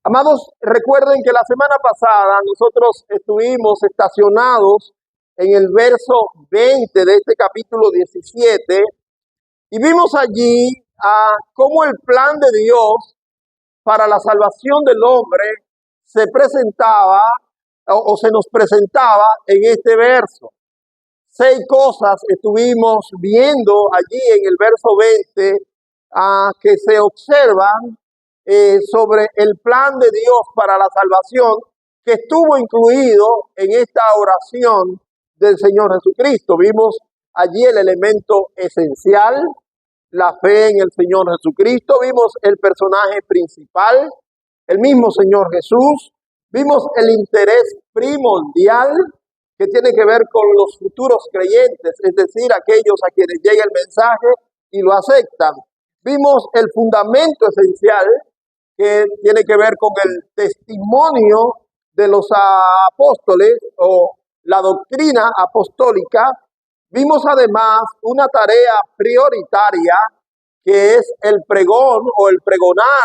Amados, recuerden que la semana pasada nosotros estuvimos estacionados en el verso 20 de este capítulo 17 y vimos allí cómo el plan de Dios para la salvación del hombre se presentaba o se nos presentaba en este verso. 6 cosas estuvimos viendo allí en el verso 20 que se observan sobre el plan de Dios para la salvación que estuvo incluido en esta oración del Señor Jesucristo. Vimos allí el elemento esencial, la fe en el Señor Jesucristo. Vimos el personaje principal, el mismo Señor Jesús. Vimos el interés primordial que tiene que ver con los futuros creyentes, es decir, aquellos a quienes llega el mensaje y lo aceptan. Vimos el fundamento esencial que tiene que ver con el testimonio de los apóstoles o la doctrina apostólica. Vimos además una tarea prioritaria que es el pregón o el pregonar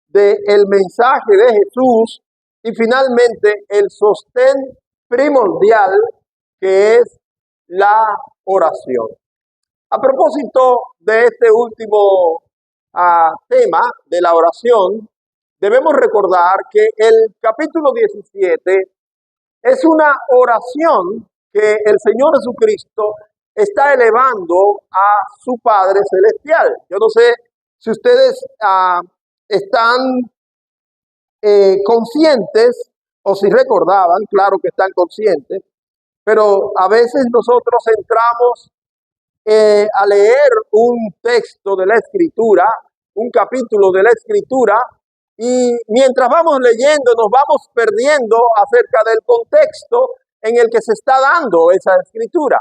del mensaje de Jesús y finalmente el sostén primordial que es la oración. A propósito de este último tema de la oración, debemos recordar que el capítulo 17 es una oración que el Señor Jesucristo está elevando a su Padre Celestial. Yo no sé si ustedes están conscientes o si recordaban, claro que están conscientes, pero a veces nosotros entramos a leer un texto de la Escritura, un capítulo de la Escritura, y mientras vamos leyendo nos vamos perdiendo acerca del contexto en el que se está dando esa Escritura.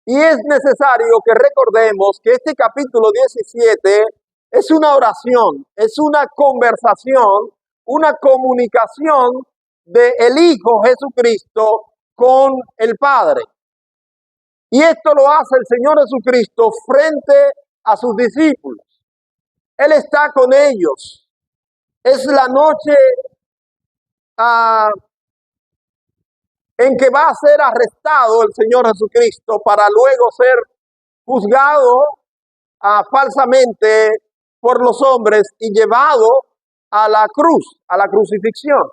Y es necesario que recordemos que este capítulo 17 es una oración, es una conversación, una comunicación del Hijo Jesucristo con el Padre. Y esto lo hace el Señor Jesucristo frente a sus discípulos. Él está con ellos. Es la noche en que va a ser arrestado el Señor Jesucristo para luego ser juzgado falsamente por los hombres y llevado a la cruz, a la crucifixión.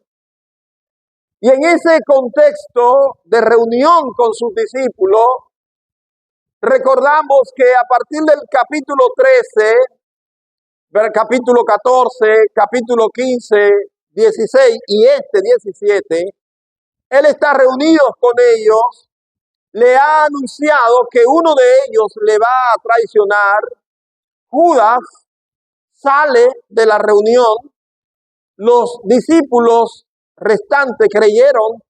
Y en ese contexto de reunión con sus discípulos, recordamos que a partir del capítulo 13, capítulo 14, capítulo 15, 16 y este 17, Él está reunido con ellos, le ha anunciado que uno de ellos le va a traicionar. Judas sale de la reunión, los discípulos restantes creyeron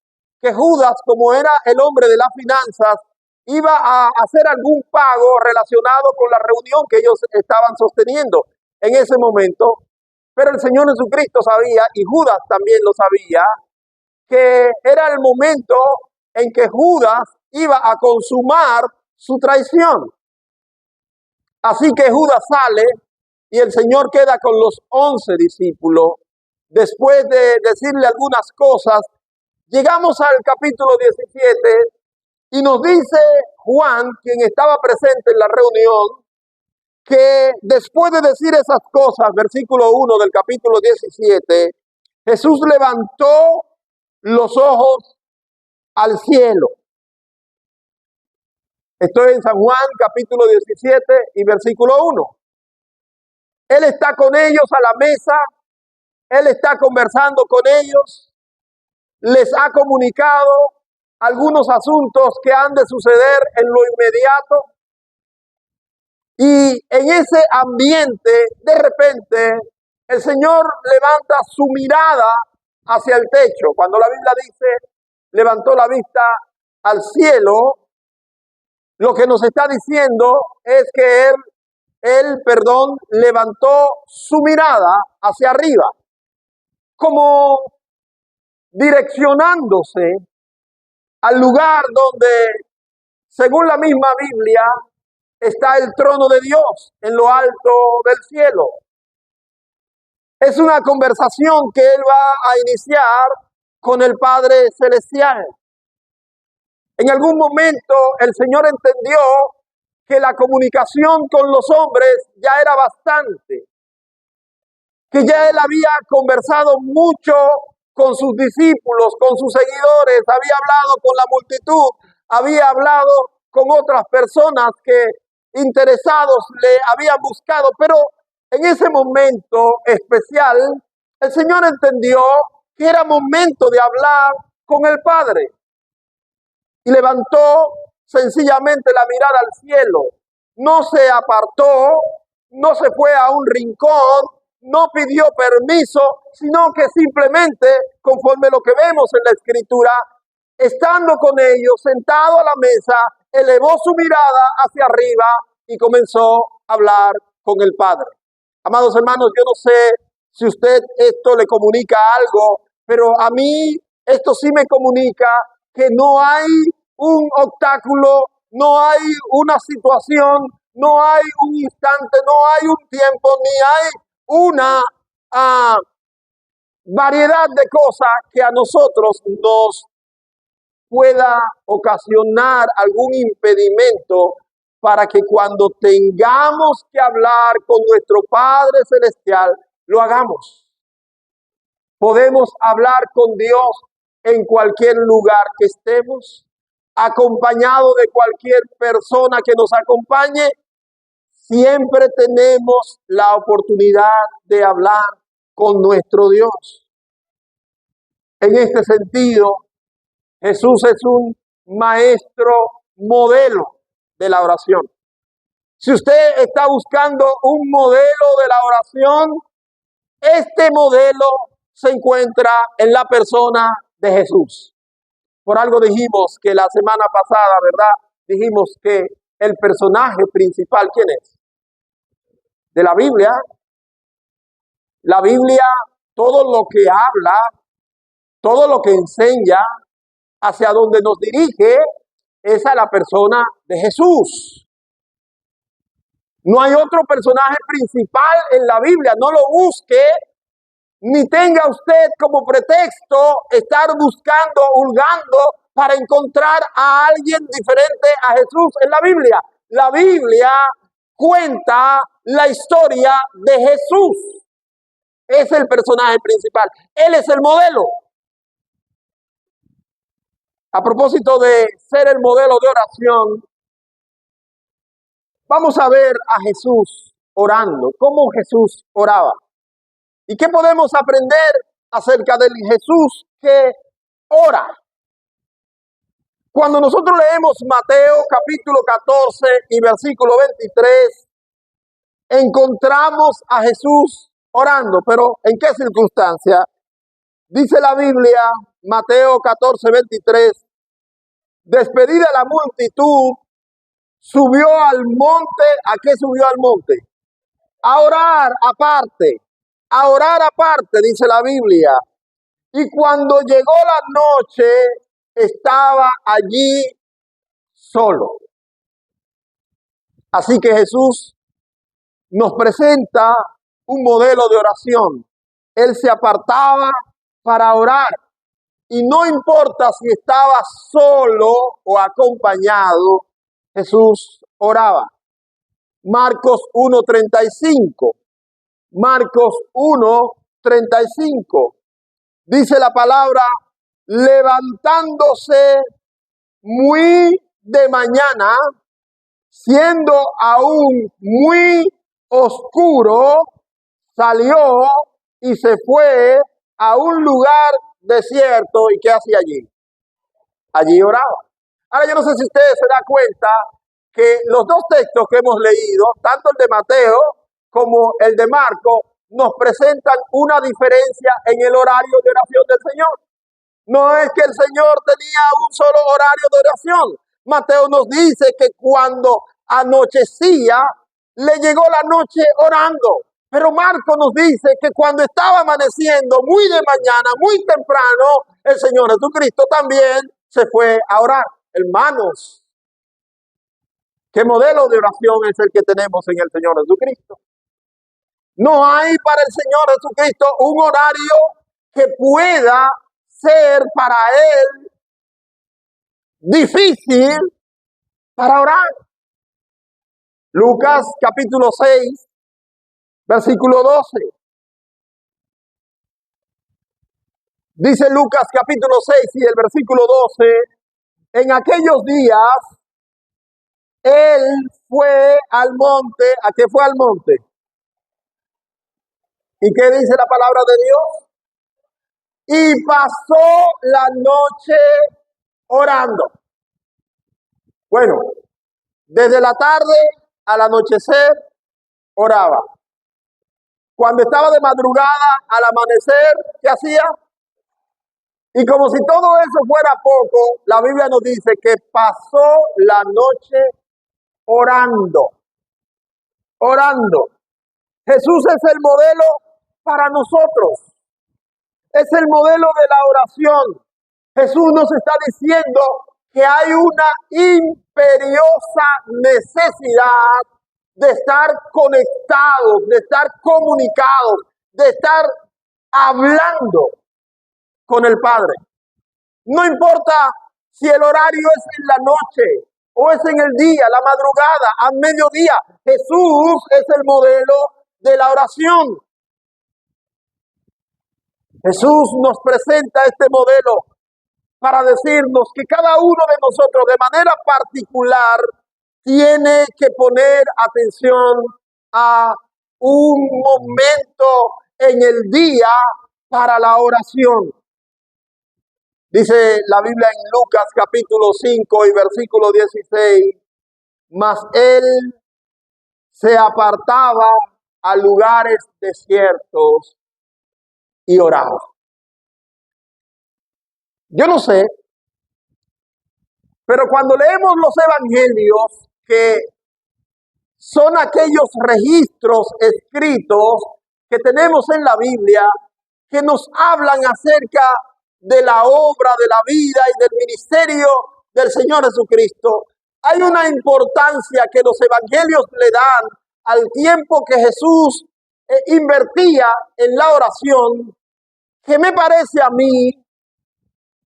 que Judas, como era el hombre de las finanzas, iba a hacer algún pago relacionado con la reunión que ellos estaban sosteniendo en ese momento. Pero el Señor Jesucristo sabía, y Judas también lo sabía, que era el momento en que Judas iba a consumar su traición. Así que Judas sale y el Señor queda con los 11 discípulos. Después de decirle algunas cosas, llegamos al capítulo 17 y nos dice Juan, quien estaba presente en la reunión, que después de decir esas cosas, versículo 1 del capítulo 17, Jesús levantó los ojos al cielo. Estoy en San Juan, capítulo 17 y versículo 1. Él está con ellos a la mesa, Él está conversando con ellos, les ha comunicado algunos asuntos que han de suceder en lo inmediato. Y en ese ambiente, de repente, el Señor levanta su mirada hacia el techo. Cuando la Biblia dice, levantó la vista al cielo, lo que nos está diciendo es que él, levantó su mirada hacia arriba, como direccionándose al lugar donde, según la misma Biblia, está el trono de Dios en lo alto del cielo. Es una conversación que él va a iniciar con el Padre Celestial. En algún momento el Señor entendió que la comunicación con los hombres ya era bastante, que ya él había conversado mucho con sus discípulos, con sus seguidores, había hablado con la multitud, había hablado con otras personas que interesados le habían buscado, pero en ese momento especial, el Señor entendió que era momento de hablar con el Padre y levantó sencillamente la mirada al cielo. No se apartó, no se fue a un rincón, no pidió permiso, sino que simplemente, conforme lo que vemos en la Escritura, estando con ellos, sentado a la mesa, elevó su mirada hacia arriba y comenzó a hablar con el Padre. Amados hermanos, yo no sé si usted esto le comunica algo, pero a mí esto sí me comunica que no hay un obstáculo, no hay una situación, no hay un instante, no hay un tiempo, ni hay una variedad de cosas que a nosotros nos pueda ocasionar algún impedimento para que cuando tengamos que hablar con nuestro Padre Celestial, lo hagamos. Podemos hablar con Dios en cualquier lugar que estemos, acompañado de cualquier persona que nos acompañe. Siempre tenemos la oportunidad de hablar con nuestro Dios. En este sentido, Jesús es un maestro modelo de la oración. Si usted está buscando un modelo de la oración, este modelo se encuentra en la persona de Jesús. Por algo dijimos que la semana pasada, ¿verdad? Dijimos que el personaje principal, ¿quién es? De la Biblia, todo lo que habla, todo lo que enseña, hacia donde nos dirige, es a la persona de Jesús. No hay otro personaje principal en la Biblia, no lo busque, ni tenga usted como pretexto estar buscando, hurgando para encontrar a alguien diferente a Jesús en la Biblia. La Biblia cuenta la historia de Jesús. Es el personaje principal. Él es el modelo. A propósito de ser el modelo de oración, vamos a ver a Jesús orando, cómo Jesús oraba. ¿Y qué podemos aprender acerca del Jesús que ora? Cuando nosotros leemos Mateo capítulo 14 y versículo 23, encontramos a Jesús orando, pero ¿en qué circunstancia? Dice la Biblia, Mateo 14, 23, despedida la multitud, subió al monte. ¿A qué subió al monte? A orar aparte, dice la Biblia. Y cuando llegó la noche, estaba allí solo. Así que Jesús nos presenta un modelo de oración. Él se apartaba para orar. Y no importa si estaba solo o acompañado, Jesús oraba. Marcos 1:35. Marcos 1:35. Dice la palabra, levantándose muy de mañana, siendo aún muy oscuro, salió y se fue a un lugar desierto. ¿Y qué hacía allí? Allí oraba. Ahora yo no sé si ustedes se dan cuenta que los dos textos que hemos leído, tanto el de Mateo como el de Marcos, nos presentan una diferencia en el horario de oración del Señor. No es que el Señor tenía un solo horario de oración. Mateo nos dice que cuando anochecía, le llegó la noche orando. Pero Marcos nos dice que cuando estaba amaneciendo, muy de mañana, muy temprano, el Señor Jesucristo también se fue a orar. Hermanos, ¿qué modelo de oración es el que tenemos en el Señor Jesucristo? No hay para el Señor Jesucristo un horario que pueda ser para Él difícil para orar. Lucas capítulo 6, versículo 12. Dice Lucas capítulo 6 y el versículo 12, en aquellos días Él fue al monte. ¿A qué fue al monte? ¿Y qué dice la palabra de Dios? Y pasó la noche orando. Bueno, desde la tarde al anochecer oraba. Cuando estaba de madrugada al amanecer, ¿qué hacía? Y como si todo eso fuera poco, la Biblia nos dice que pasó la noche orando. Orando. Jesús es el modelo para nosotros. Es el modelo de la oración. Jesús nos está diciendo que hay una imperiosa necesidad de estar conectados, de estar comunicados, de estar hablando con el Padre. No importa si el horario es en la noche o es en el día, la madrugada, a mediodía. Jesús es el modelo de la oración. Jesús nos presenta este modelo para decirnos que cada uno de nosotros de manera particular tiene que poner atención a un momento en el día para la oración. Dice la Biblia en Lucas capítulo 5 y versículo 16, mas él se apartaba a lugares desiertos y oraba. Yo no sé, pero cuando leemos los evangelios, que son aquellos registros escritos que tenemos en la Biblia, que nos hablan acerca de la obra, de la vida y del ministerio del Señor Jesucristo, hay una importancia que los evangelios le dan al tiempo que Jesús invertía en la oración, que me parece a mí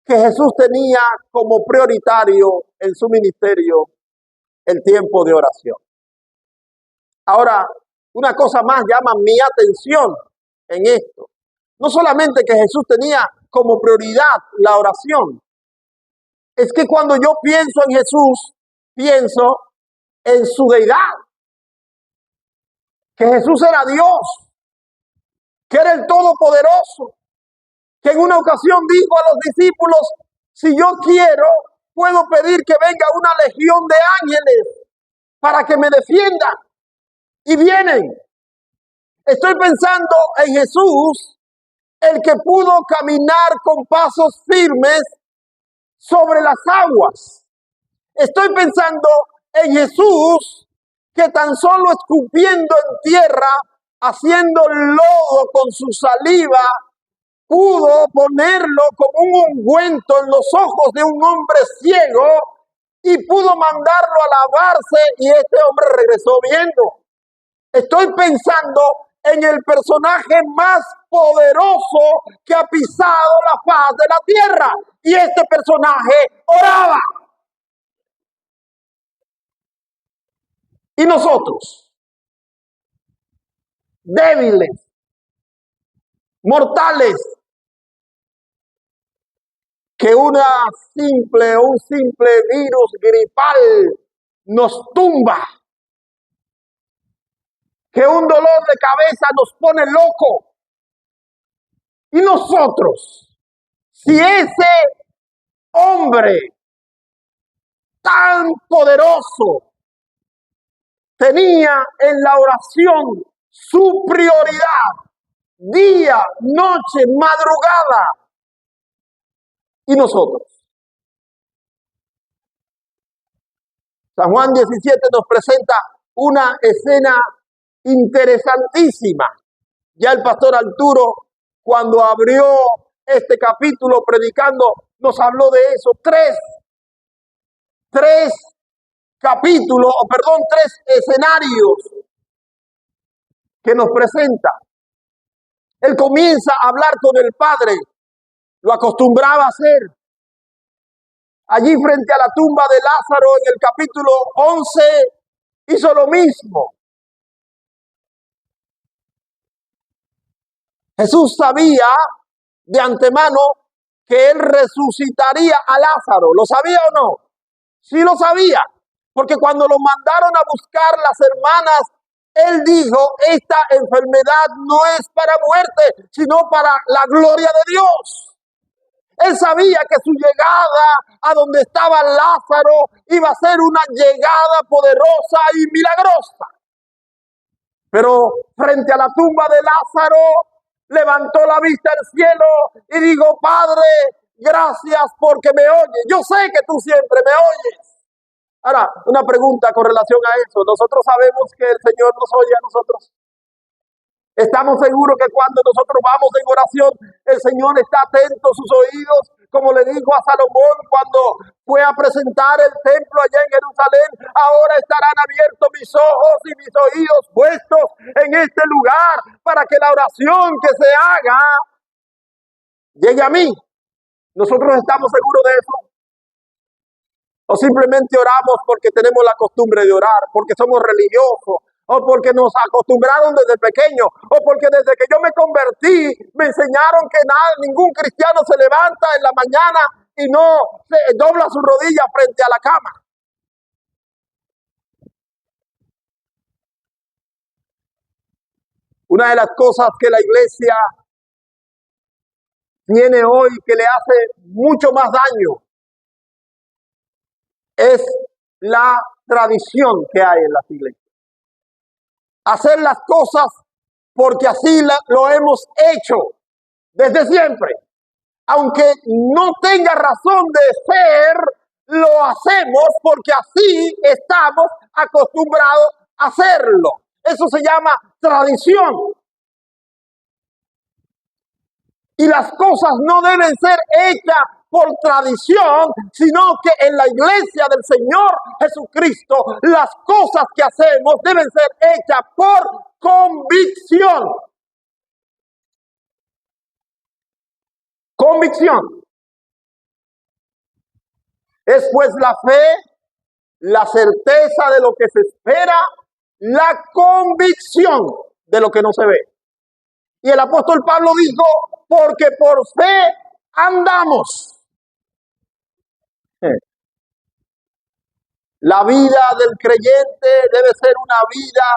que Jesús tenía como prioritario en su ministerio el tiempo de oración. Ahora, una cosa más llama mi atención en esto. No solamente que Jesús tenía como prioridad la oración, es que cuando yo pienso en Jesús, pienso en su deidad, que Jesús era Dios, que era el Todopoderoso, que en una ocasión dijo a los discípulos, si yo quiero, puedo pedir que venga una legión de ángeles para que me defiendan. Y vienen. Estoy pensando en Jesús, el que pudo caminar con pasos firmes sobre las aguas. Estoy pensando en Jesús, que tan solo escupiendo en tierra, haciendo lodo con su saliva, pudo ponerlo como un ungüento en los ojos de un hombre ciego y pudo mandarlo a lavarse y este hombre regresó viendo. Estoy pensando en el personaje más poderoso que ha pisado la faz de la tierra y este personaje oraba. Y nosotros, débiles, mortales, que un simple virus gripal nos tumba, que un dolor de cabeza nos pone loco. Y nosotros, si ese hombre tan poderoso tenía en la oración su prioridad, día, noche, madrugada, y nosotros. San Juan 17 nos presenta una escena interesantísima. Ya el pastor Arturo, cuando abrió este capítulo predicando, nos habló de eso. Tres capítulos, tres escenarios que nos presenta. Él comienza a hablar con el Padre, lo acostumbraba a hacer. Allí frente a la tumba de Lázaro en el capítulo 11 hizo lo mismo. Jesús sabía de antemano que él resucitaría a Lázaro. ¿Lo sabía o no? Sí lo sabía, porque cuando lo mandaron a buscar las hermanas, él dijo, esta enfermedad no es para muerte, sino para la gloria de Dios. Él sabía que su llegada a donde estaba Lázaro iba a ser una llegada poderosa y milagrosa. Pero frente a la tumba de Lázaro, levantó la vista al cielo y dijo, Padre, gracias porque me oyes. Yo sé que tú siempre me oyes. Ahora, una pregunta con relación a eso. Nosotros sabemos que el Señor nos oye a nosotros. Estamos seguros que cuando nosotros vamos en oración, el Señor está atento a sus oídos, como le dijo a Salomón cuando fue a presentar el templo allá en Jerusalén. Ahora estarán abiertos mis ojos y mis oídos puestos en este lugar para que la oración que se haga llegue a mí. ¿Nosotros estamos seguros de eso? ¿O simplemente oramos porque tenemos la costumbre de orar, porque somos religiosos, o porque nos acostumbraron desde pequeños, o porque desde que yo me convertí me enseñaron que ningún cristiano se levanta en la mañana y no se dobla su rodilla frente a la cama? Una de las cosas que la iglesia tiene hoy que le hace mucho más daño es la tradición que hay en las iglesias. Hacer las cosas porque así lo hemos hecho desde siempre. Aunque no tenga razón de ser, lo hacemos porque así estamos acostumbrados a hacerlo. Eso se llama tradición. Y las cosas no deben ser hechas por tradición, sino que en la iglesia del Señor Jesucristo, las cosas que hacemos deben ser hechas por convicción. Convicción. Es pues la fe, la certeza de lo que se espera, la convicción de lo que no se ve. Y el apóstol Pablo dijo, porque por fe andamos. La vida del creyente debe ser una vida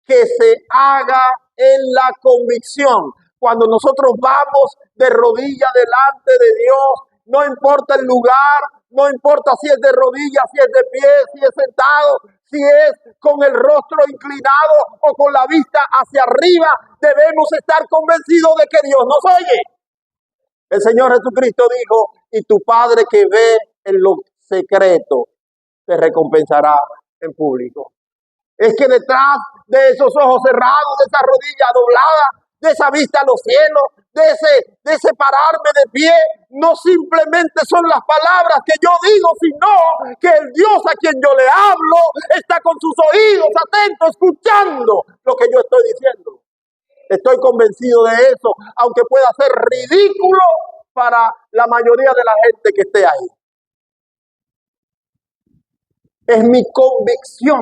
que se haga en la convicción. Cuando nosotros vamos de rodillas delante de Dios, no importa el lugar, no importa si es de rodillas, si es de pie, si es sentado, si es con el rostro inclinado o con la vista hacia arriba, debemos estar convencidos de que Dios nos oye. El Señor Jesucristo dijo, y tu Padre que ve en lo secreto, te recompensará en público. Es que detrás de esos ojos cerrados, de esa rodilla doblada, de esa vista a los cielos, de ese pararme de pie, no simplemente son las palabras que yo digo, sino que el Dios a quien yo le hablo está con sus oídos atentos, escuchando lo que yo estoy diciendo. Estoy convencido de eso, aunque pueda ser ridículo para la mayoría de la gente que esté ahí. Es mi convicción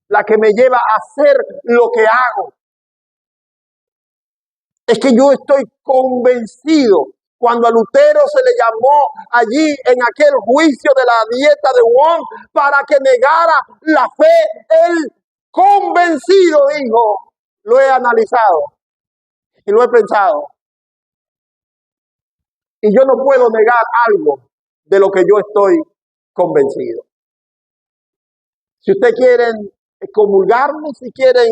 la que me lleva a hacer lo que hago. Es que yo estoy convencido. Cuando a Lutero se le llamó allí en aquel juicio de la dieta de Worms para que negara la fe, él convencido dijo, lo he analizado y lo he pensado. Y yo no puedo negar algo de lo que yo estoy convencido. Si ustedes quieren excomulgarme, si quieren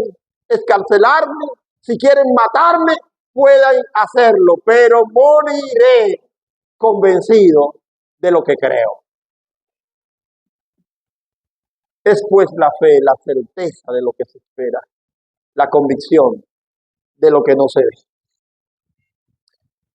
escarcelarme, si quieren matarme, puedan hacerlo, pero moriré convencido de lo que creo. Es pues la fe, la certeza de lo que se espera, la convicción de lo que no se ve.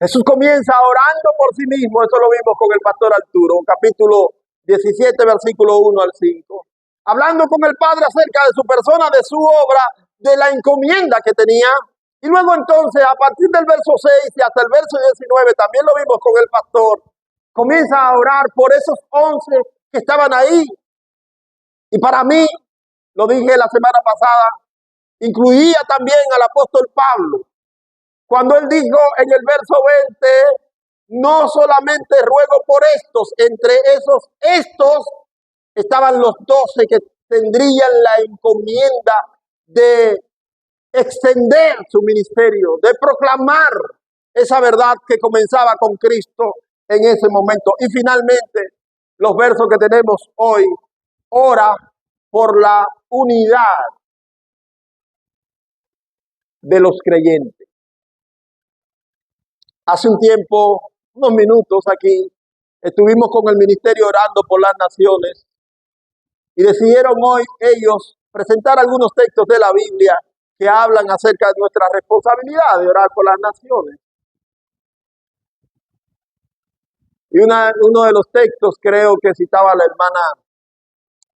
Jesús comienza orando por sí mismo, eso lo vimos con el pastor Arturo, capítulo 17, versículo 1 al 5. Hablando con el Padre acerca de su persona, de su obra de la encomienda que tenía. Y luego entonces, a partir del verso 6 y hasta el verso 19, también lo vimos con el pastor, comienza a orar por esos 11 que estaban ahí. Y para mí, lo dije la semana pasada, incluía también al apóstol Pablo, cuando él dijo en el verso 20, no solamente ruego por estos, entre estos estaban los 12 que tendrían la encomienda de extender su ministerio, de proclamar esa verdad que comenzaba con Cristo en ese momento. Y finalmente, los versos que tenemos hoy, ora por la unidad de los creyentes. Hace un tiempo, unos minutos aquí, estuvimos con el ministerio orando por las naciones y decidieron hoy ellos presentar algunos textos de la Biblia que hablan acerca de nuestra responsabilidad de orar por las naciones. Y uno de los textos, creo que citaba la hermana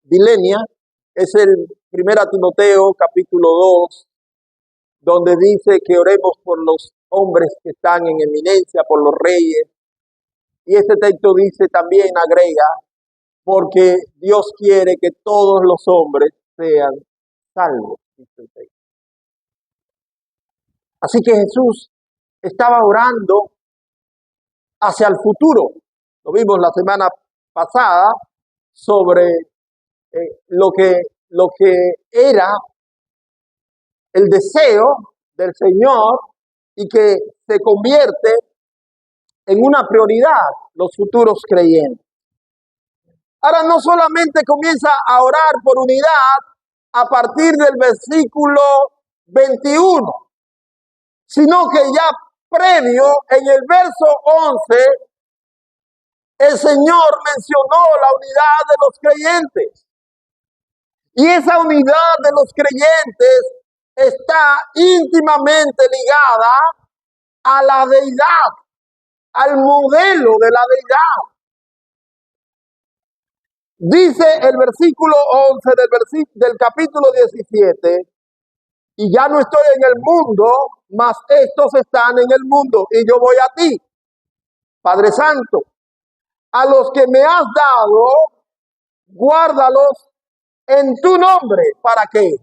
Dilenia, es el 1 Timoteo capítulo 2, donde dice que oremos por los hombres que están en eminencia, por los reyes. Y este texto dice también, agrega, porque Dios quiere que todos los hombres sean salvos. Dice el texto. Así que Jesús estaba orando hacia el futuro. Lo vimos la semana pasada sobre lo que era el deseo del Señor y que se convierte en una prioridad los futuros creyentes. Ahora no solamente comienza a orar por unidad a partir del versículo 21, sino que ya previo en el verso 11, el Señor mencionó la unidad de los creyentes. Y esa unidad de los creyentes está íntimamente ligada a la deidad, al modelo de la deidad. Dice el versículo 11 del capítulo 17, y ya no estoy en el mundo, mas estos están en el mundo, y yo voy a ti, Padre Santo. A los que me has dado, guárdalos en tu nombre. ¿Para qué?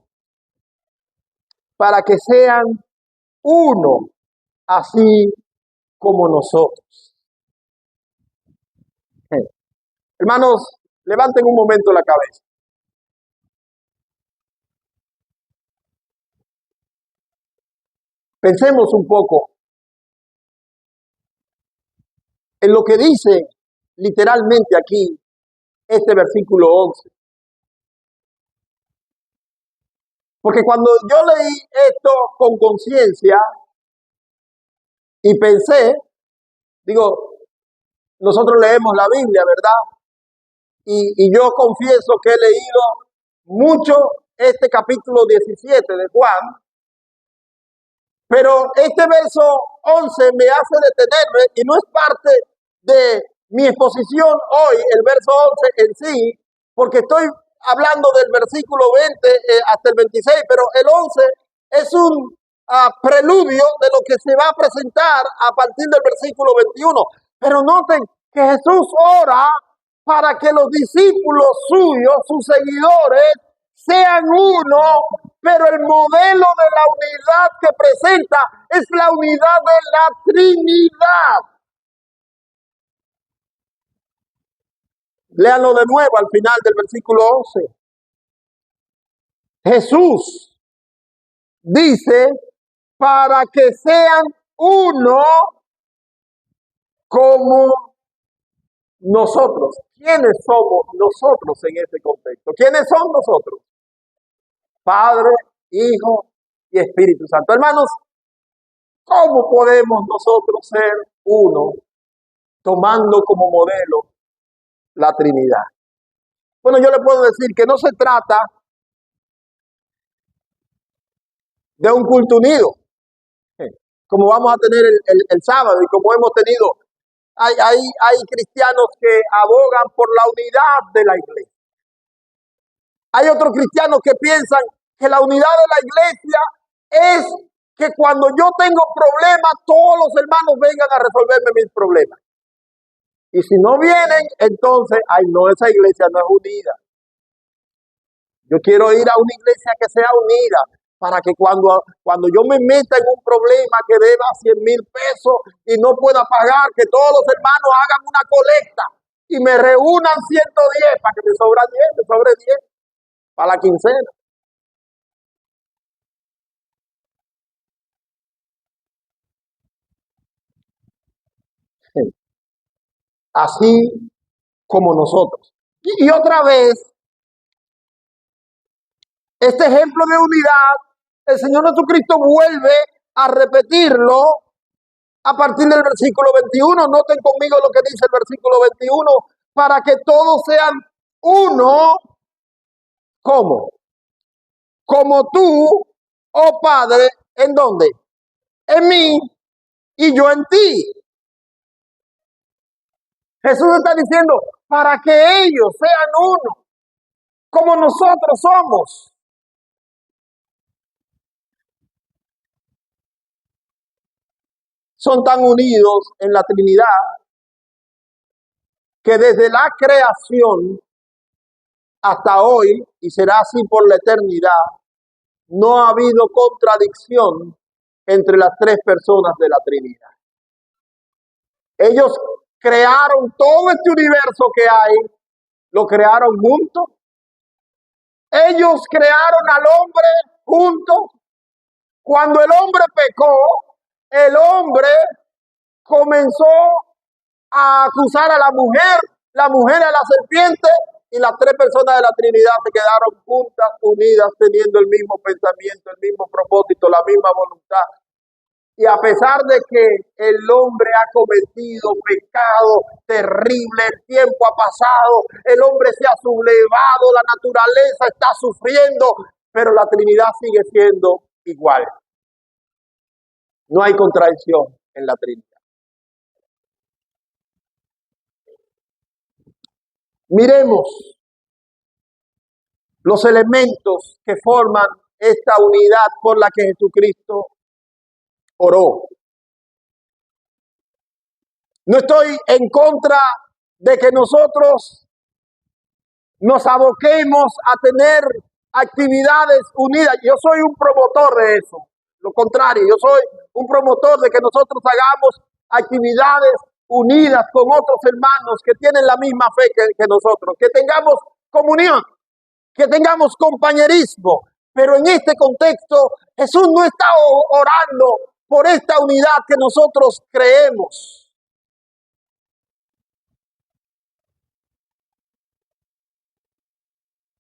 Para que sean uno, así como nosotros. Hermanos, levanten un momento la cabeza. Pensemos un poco en lo que dice literalmente aquí este versículo 11. Porque cuando yo leí esto con conciencia y pensé, digo, nosotros leemos la Biblia, ¿verdad? Y yo confieso que he leído mucho este capítulo 17 de Juan, pero este verso 11 me hace detenerme y no es parte de mi exposición hoy, el verso 11 en sí, porque estoy hablando del versículo 20 hasta el 26, pero el 11 es un preludio de lo que se va a presentar a partir del versículo 21. Pero noten que Jesús ora para que los discípulos suyos, sus seguidores, sean uno, pero el modelo de la unidad que presenta es la unidad de la Trinidad. Léanlo de nuevo al final del versículo 11. Jesús dice, para que sean uno como nosotros. ¿Quiénes somos nosotros en este contexto? ¿Quiénes son nosotros? Padre, Hijo y Espíritu Santo. Hermanos, ¿cómo podemos nosotros ser uno tomando como modelo la Trinidad? Bueno, yo le puedo decir que no se trata de un culto unido, como vamos a tener el sábado y como hemos tenido. Hay cristianos que abogan por la unidad de la iglesia. Hay otros cristianos que piensan que la unidad de la iglesia es que cuando yo tengo problemas, todos los hermanos vengan a resolverme mis problemas. Y si no vienen, entonces, ay no, esa iglesia no es unida. Yo quiero ir a una iglesia que sea unida, para que cuando yo me meta en un problema que deba 100,000 pesos y no pueda pagar, que todos los hermanos hagan una colecta y me reúnan 110 para que me sobra 10, me sobre 10 para la quincena. Así como nosotros. Y otra vez, este ejemplo de unidad, el Señor Jesucristo vuelve a repetirlo a partir del versículo 21. Noten conmigo lo que dice el versículo 21. Para que todos sean uno, ¿cómo? Como tú, oh Padre, ¿en dónde? En mí y yo en ti. Jesús está diciendo, para que ellos sean uno, como nosotros somos. Son tan unidos en la Trinidad que desde la creación hasta hoy, y será así por la eternidad, no ha habido contradicción entre las tres personas de la Trinidad. Ellos crearon todo este universo que hay, lo crearon juntos. Ellos crearon al hombre juntos. Cuando el hombre pecó, el hombre comenzó a acusar a la mujer a la serpiente, y las tres personas de la Trinidad se quedaron juntas, unidas, teniendo el mismo pensamiento, el mismo propósito, la misma voluntad. Y a pesar de que el hombre ha cometido pecado terrible, el tiempo ha pasado, el hombre se ha sublevado, la naturaleza está sufriendo, pero la Trinidad sigue siendo igual. No hay contradicción en la Trinidad. Miremos los elementos que forman esta unidad por la que Jesucristo oró. No estoy en contra de que nosotros nos aboquemos a tener actividades unidas. Yo soy un promotor de eso. Lo contrario, yo soy un promotor de que nosotros hagamos actividades unidas con otros hermanos que tienen la misma fe que nosotros, que tengamos comunión, que tengamos compañerismo. Pero en este contexto, Jesús no está orando por esta unidad que nosotros creemos.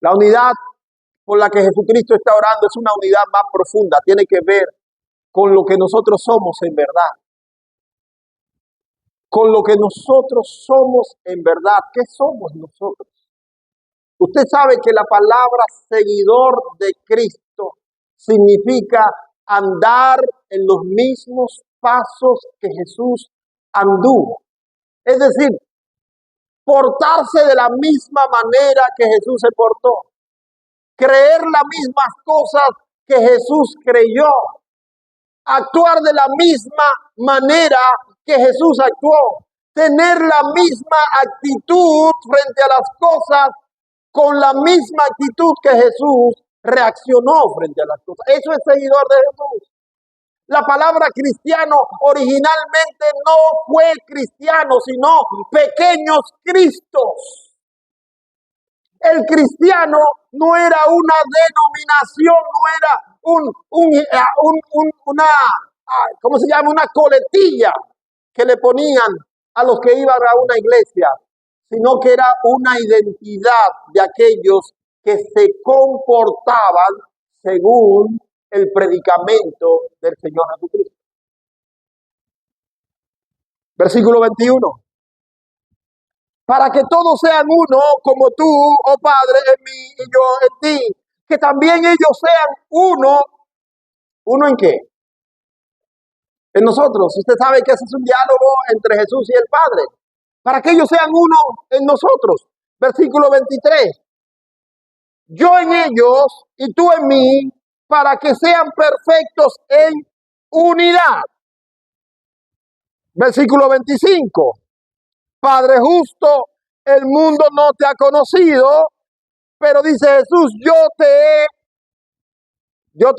La unidad por la que Jesucristo está orando es una unidad más profunda, tiene que ver con lo que nosotros somos en verdad. Con lo que nosotros somos en verdad. ¿Qué somos nosotros? Usted sabe que la palabra seguidor de Cristo significa andar en los mismos pasos que Jesús anduvo. Es decir, portarse de la misma manera que Jesús se portó. Creer las mismas cosas que Jesús creyó. Actuar de la misma manera que Jesús actuó. Tener la misma actitud frente a las cosas, con la misma actitud que Jesús reaccionó frente a las cosas. Eso es seguidor de Jesús. La palabra cristiano originalmente no fue cristiano, sino pequeños cristos. El cristiano no era una denominación, no era ¿cómo se llama? Una coletilla que le ponían a los que iban a una iglesia, sino que era una identidad de aquellos que se comportaban según el predicamento del Señor Jesucristo. Versículo 21. Para que todos sean uno, como tú, oh Padre, en mí y yo en ti. Que también ellos sean uno. ¿Uno en qué? En nosotros. Usted sabe que ese es un diálogo entre Jesús y el Padre. Para que ellos sean uno en nosotros. Versículo 23. yo en ellos y tú en mí, para que sean perfectos en unidad. Versículo 25. Padre justo, el mundo no te ha conocido, pero dice Jesús, yo te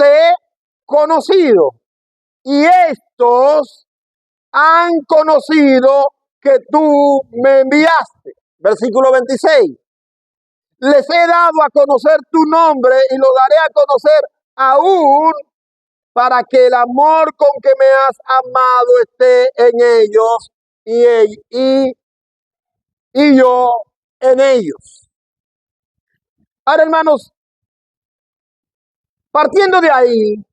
he conocido. Y estos han conocido que tú me enviaste. Versículo 26. Les he dado a conocer tu nombre y lo daré a conocer aún para que el amor con que me has amado esté en ellos y yo en ellos. Ahora, hermanos, partiendo de ahí,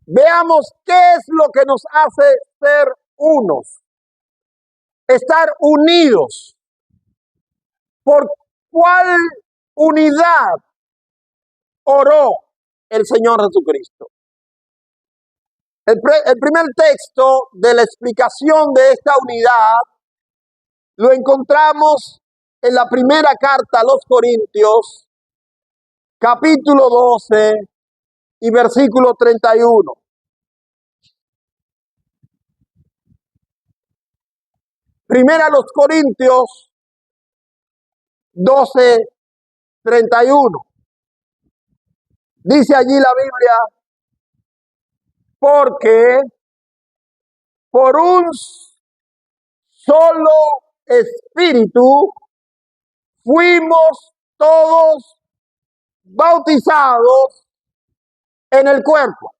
veamos qué es lo que nos hace ser unos, estar unidos. ¿Por cuál unidad oró el Señor Jesucristo? El primer texto de la explicación de esta unidad lo encontramos en la primera carta a los Corintios, capítulo 12 y versículo 31. Primera a los Corintios 12, 31. Dice allí la Biblia, porque por un solo espíritu fuimos todos bautizados en el cuerpo.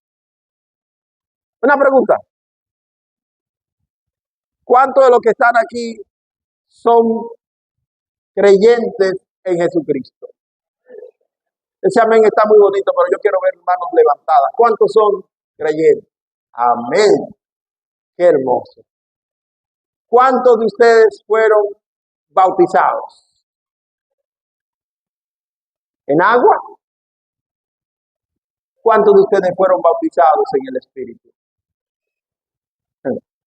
Una pregunta. ¿Cuántos de los que están aquí son creyentes en Jesucristo? Ese amén está muy bonito, pero yo quiero ver manos levantadas. ¿Cuántos son creyentes? Amén. Qué hermoso. ¿Cuántos de ustedes fueron bautizados? ¿En agua? ¿Cuántos de ustedes fueron bautizados en el Espíritu?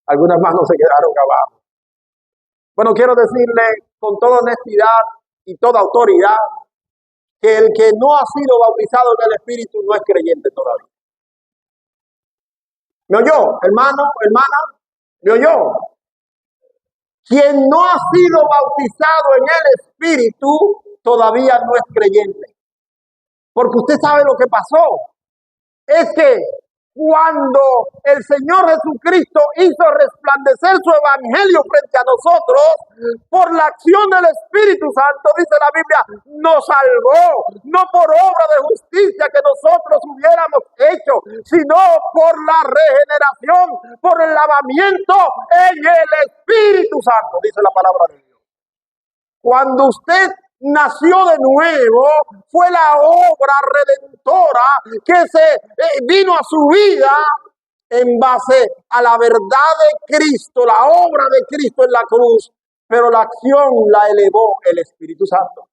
Algunas manos se quedaron abajo. Bueno, quiero decirle con toda honestidad y toda autoridad que el que no ha sido bautizado en el Espíritu no es creyente todavía. ¿Me oyó, hermano, hermana? ¿Me oyó? Quien no ha sido bautizado en el Espíritu todavía no es creyente. Porque usted sabe lo que pasó. Es que cuando el Señor Jesucristo hizo resplandecer su evangelio frente a nosotros, por la acción del Espíritu Santo, dice la Biblia, nos salvó, no por obra de justicia que nosotros hubiéramos hecho, sino por la regeneración, por el lavamiento en el Espíritu Santo, dice la palabra de Dios. Cuando usted nació de nuevo, fue la obra redentora que vino a su vida en base a la verdad de Cristo, la obra de Cristo en la cruz, pero la acción la elevó el Espíritu Santo.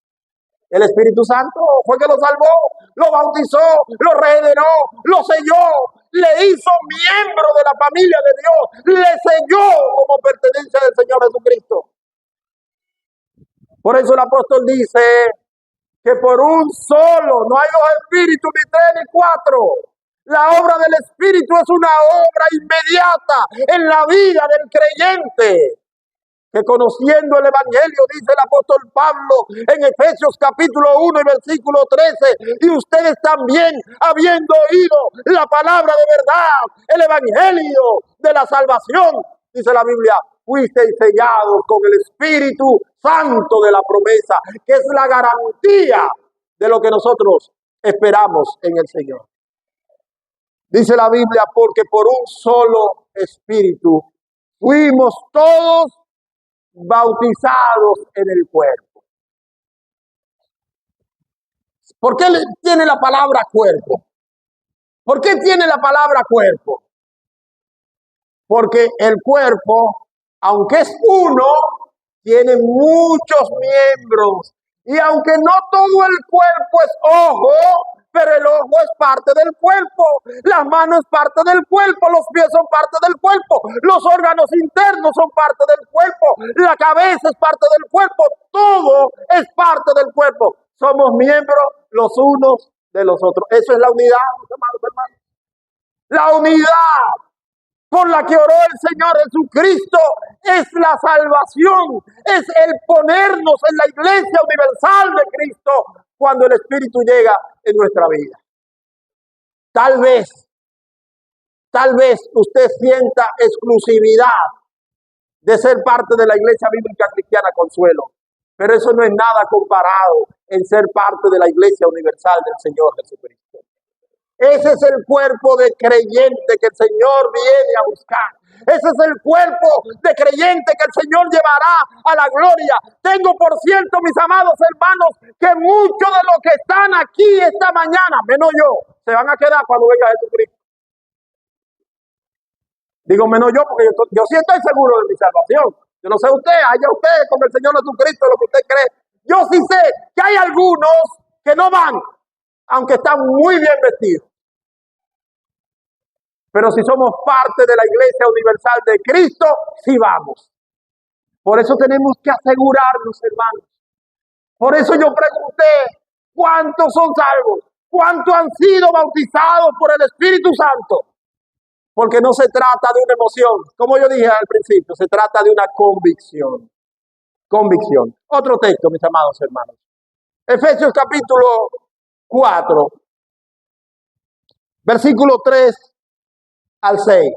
El Espíritu Santo fue que lo salvó, lo bautizó, lo regeneró, lo selló, le hizo miembro de la familia de Dios, le selló como pertenencia del Señor Jesucristo. Por eso el apóstol dice que por un solo, no hay dos espíritus, ni tres, ni cuatro. La obra del Espíritu es una obra inmediata en la vida del creyente. Que conociendo el Evangelio, dice el apóstol Pablo en Efesios capítulo 1 y versículo 13, y ustedes también, habiendo oído la palabra de verdad, el Evangelio de la salvación, dice la Biblia, fuisteis sellados con el Espíritu Santo de la promesa, que es la garantía de lo que nosotros esperamos en el Señor. Dice la Biblia, porque por un solo Espíritu fuimos todos bautizados en el cuerpo. ¿Por qué tiene la palabra cuerpo? ¿Por qué tiene la palabra cuerpo? Porque el cuerpo, aunque es uno, tiene muchos miembros. Y aunque no todo el cuerpo es ojo, pero el ojo es parte del cuerpo, las manos es parte del cuerpo, los pies son parte del cuerpo, los órganos internos son parte del cuerpo, la cabeza es parte del cuerpo, todo es parte del cuerpo. Somos miembros los unos de los otros. Eso es la unidad, hermanos, hermanos. La unidad por la que oró el Señor Jesucristo es la salvación, es el ponernos en la iglesia universal de Cristo cuando el Espíritu llega en nuestra vida. Tal vez usted sienta exclusividad de ser parte de la Iglesia Bíblica Cristiana Consuelo, pero eso no es nada comparado en ser parte de la Iglesia Universal del Señor Jesucristo. Ese es el cuerpo de creyente que el Señor viene a buscar. Ese es el cuerpo de creyente que el Señor llevará a la gloria. Tengo por cierto, mis amados hermanos, que muchos de los que están aquí esta mañana, menos yo, se van a quedar cuando venga Jesucristo. Digo menos yo porque yo sí estoy seguro de mi salvación. Yo no sé usted, allá usted con el Señor Jesucristo, lo que usted cree. Yo sí sé que hay algunos que no van, aunque están muy bien vestidos. Pero si somos parte de la Iglesia Universal de Cristo, sí vamos. Por eso tenemos que asegurarnos, hermanos. Por eso yo pregunté, ¿cuántos son salvos? ¿Cuántos han sido bautizados por el Espíritu Santo? Porque no se trata de una emoción, como yo dije al principio, se trata de una convicción. Convicción. Otro texto, mis amados hermanos. Efesios capítulo 4, versículo 3 al 6.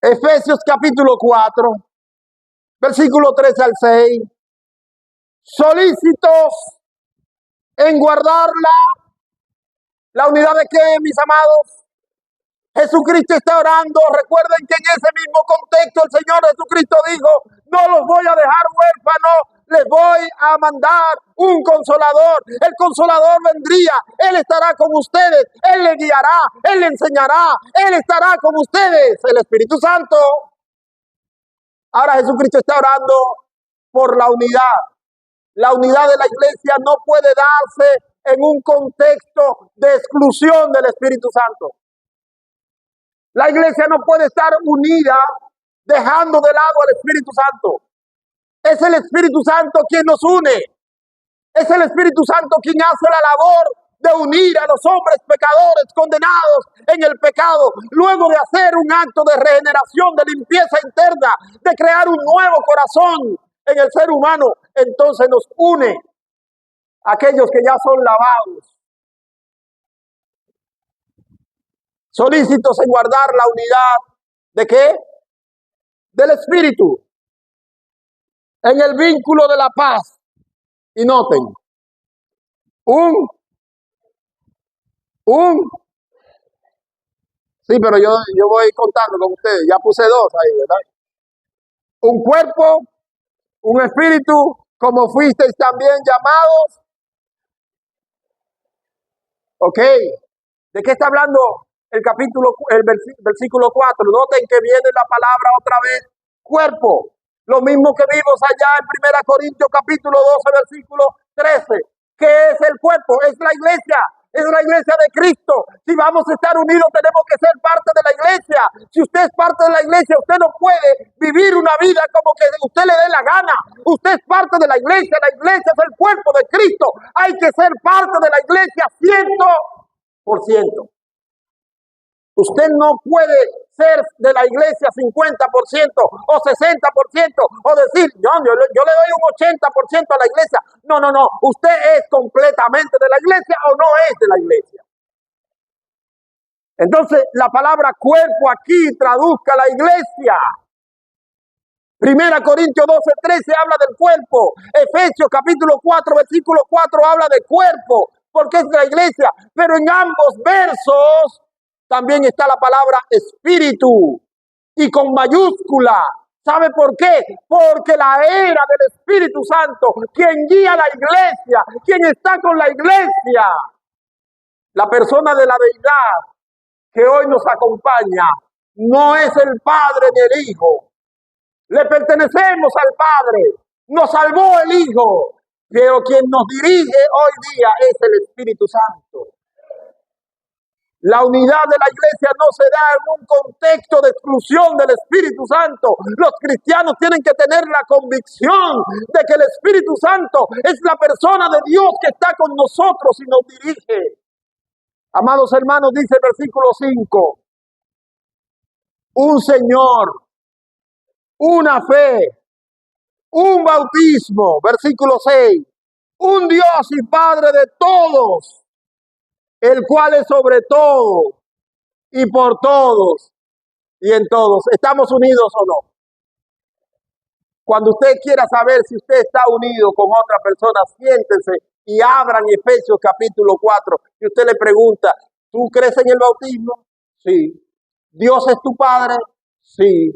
Efesios capítulo 4, versículo 3 al 6. Solícitos en guardar la unidad de que, mis amados. Jesucristo está orando. Recuerden que en ese mismo contexto el Señor Jesucristo dijo, no los voy a dejar huérfanos, les voy a mandar un consolador. El consolador vendría, Él estará con ustedes, Él les guiará, Él les enseñará, Él estará con ustedes, el Espíritu Santo. Ahora Jesucristo está orando por la unidad. La unidad de la iglesia no puede darse en un contexto de exclusión del Espíritu Santo. La iglesia no puede estar unida dejando de lado al Espíritu Santo. Es el Espíritu Santo quien nos une. Es el Espíritu Santo quien hace la labor de unir a los hombres pecadores condenados en el pecado. Luego de hacer un acto de regeneración, de limpieza interna, de crear un nuevo corazón en el ser humano, entonces nos une a aquellos que ya son lavados. Solícitos en guardar la unidad, ¿de qué? Del Espíritu, en el vínculo de la paz. Y noten, sí, pero yo voy contando con ustedes, ya puse dos ahí, ¿verdad? Un cuerpo, un espíritu, como fuisteis también llamados. Ok, ¿de qué está hablando el versículo 4? Noten que viene la palabra otra vez, cuerpo. Lo mismo que vimos allá en 1 Corintios capítulo 12, versículo 13. ¿Qué es el cuerpo? Es la iglesia de Cristo. Si vamos a estar unidos, tenemos que ser parte de la iglesia. Si usted es parte de la iglesia, usted no puede vivir una vida como que usted le dé la gana. Usted es parte de la iglesia es el cuerpo de Cristo. Hay que ser parte de la iglesia 100%. Usted no puede ser de la iglesia 50% o 60% o decir, yo le doy un 80% a la iglesia. No. Usted es completamente de la iglesia o no es de la iglesia. Entonces, la palabra cuerpo aquí traduzca la iglesia. 1 Corintios 12:13 habla del cuerpo. Efesios capítulo 4, versículo 4 habla de cuerpo, porque es de la iglesia. Pero en ambos versos también está la palabra espíritu y con mayúscula. ¿Sabe por qué? Porque la era del Espíritu Santo, quien guía a la iglesia, quien está con la iglesia, la persona de la deidad que hoy nos acompaña, no es el Padre ni el Hijo. Le pertenecemos al Padre. Nos salvó el Hijo. Pero quien nos dirige hoy día es el Espíritu Santo. La unidad de la iglesia no se da en un contexto de exclusión del Espíritu Santo. Los cristianos tienen que tener la convicción de que el Espíritu Santo es la persona de Dios que está con nosotros y nos dirige. Amados hermanos, dice el versículo 5, un Señor, una fe, un bautismo, versículo 6, un Dios y Padre de todos, el cual es sobre todo y por todos y en todos. ¿Estamos unidos o no? Cuando usted quiera saber si usted está unido con otra persona, siéntese y abran Efesios capítulo 4 y usted le pregunta, ¿tú crees en el bautismo? Sí. ¿Dios es tu Padre? Sí.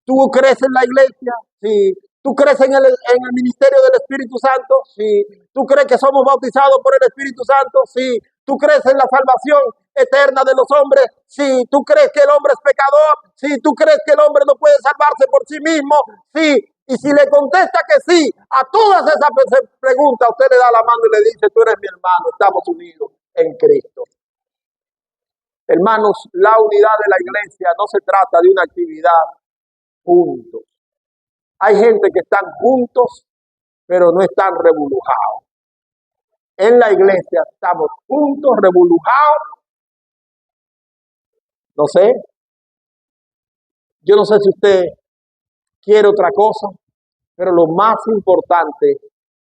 ¿Tú crees en la iglesia? Sí. ¿Tú crees en el ministerio del Espíritu Santo? Sí. ¿Tú crees que somos bautizados por el Espíritu Santo? Sí. ¿Tú crees en la salvación eterna de los hombres? Sí. ¿Tú crees que el hombre es pecador? Sí. ¿Tú crees que el hombre no puede salvarse por sí mismo? Sí. Y si le contesta que sí a todas esas preguntas, usted le da la mano y le dice, tú eres mi hermano, estamos unidos en Cristo. Hermanos, la unidad de la iglesia no se trata de una actividad juntos. Hay gente que están juntos, pero no están revolujados. En la iglesia estamos juntos, revolujados. No sé. Yo no sé si usted quiere otra cosa, pero lo más importante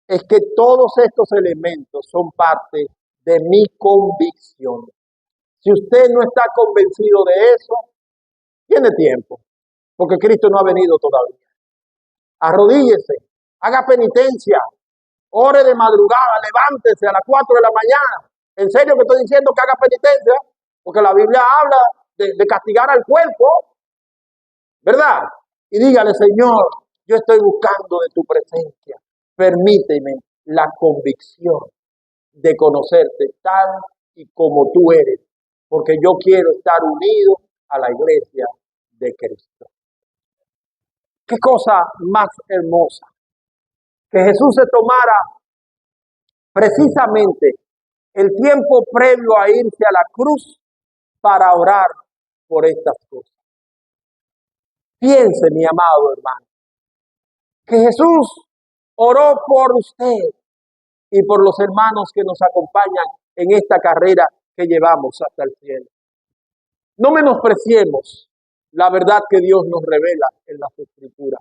es que todos estos elementos son parte de mi convicción. Si usted no está convencido de eso, tiene tiempo, porque Cristo no ha venido todavía. Arrodíllese, haga penitencia, ore de madrugada, levántese a las 4 de la mañana. En serio que estoy diciendo que haga penitencia, porque la Biblia habla de castigar al cuerpo, ¿verdad? Y dígale, Señor, yo estoy buscando de tu presencia. Permíteme la convicción de conocerte tal y como tú eres, porque yo quiero estar unido a la iglesia de Cristo. Qué cosa más hermosa que Jesús se tomara precisamente el tiempo previo a irse a la cruz para orar por estas cosas. Piense, mi amado hermano, que Jesús oró por usted y por los hermanos que nos acompañan en esta carrera que llevamos hasta el cielo. No menospreciemos la verdad que Dios nos revela en las Escrituras.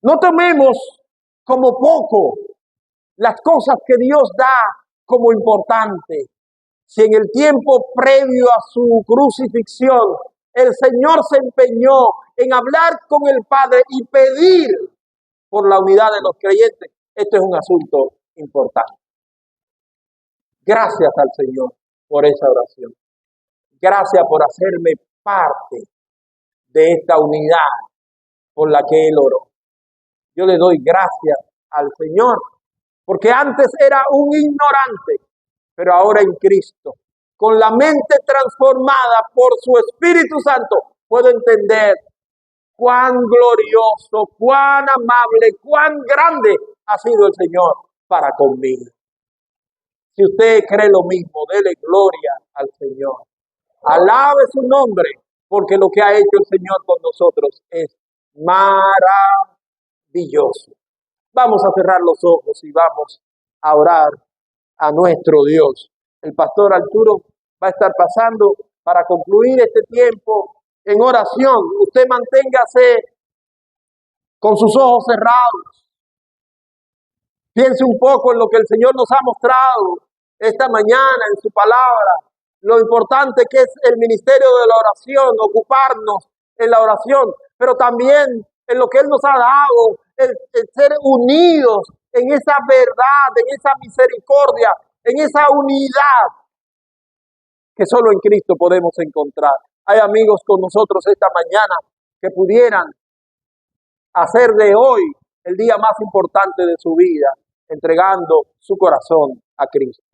No tomemos como poco las cosas que Dios da como importante. Si en el tiempo previo a su crucifixión el Señor se empeñó en hablar con el Padre y pedir por la unidad de los creyentes, esto es un asunto importante. Gracias al Señor por esa oración. Gracias por hacerme parte de esta unidad por la que Él oró. Yo le doy gracias al Señor, porque antes era un ignorante, pero ahora en Cristo, con la mente transformada por su Espíritu Santo, puedo entender cuán glorioso, cuán amable, cuán grande ha sido el Señor para conmigo. Si usted cree lo mismo, dele gloria al Señor. Alabe su nombre, porque lo que ha hecho el Señor con nosotros es maravilloso. Vamos a cerrar los ojos y vamos a orar a nuestro Dios. El pastor Arturo va a estar pasando para concluir este tiempo en oración. Usted manténgase con sus ojos cerrados. Piense un poco en lo que el Señor nos ha mostrado esta mañana en su palabra. Lo importante que es el ministerio de la oración, ocuparnos en la oración, pero también en lo que Él nos ha dado, el ser unidos en esa verdad, en esa misericordia, en esa unidad que solo en Cristo podemos encontrar. Hay amigos con nosotros esta mañana que pudieran hacer de hoy el día más importante de su vida, entregando su corazón a Cristo.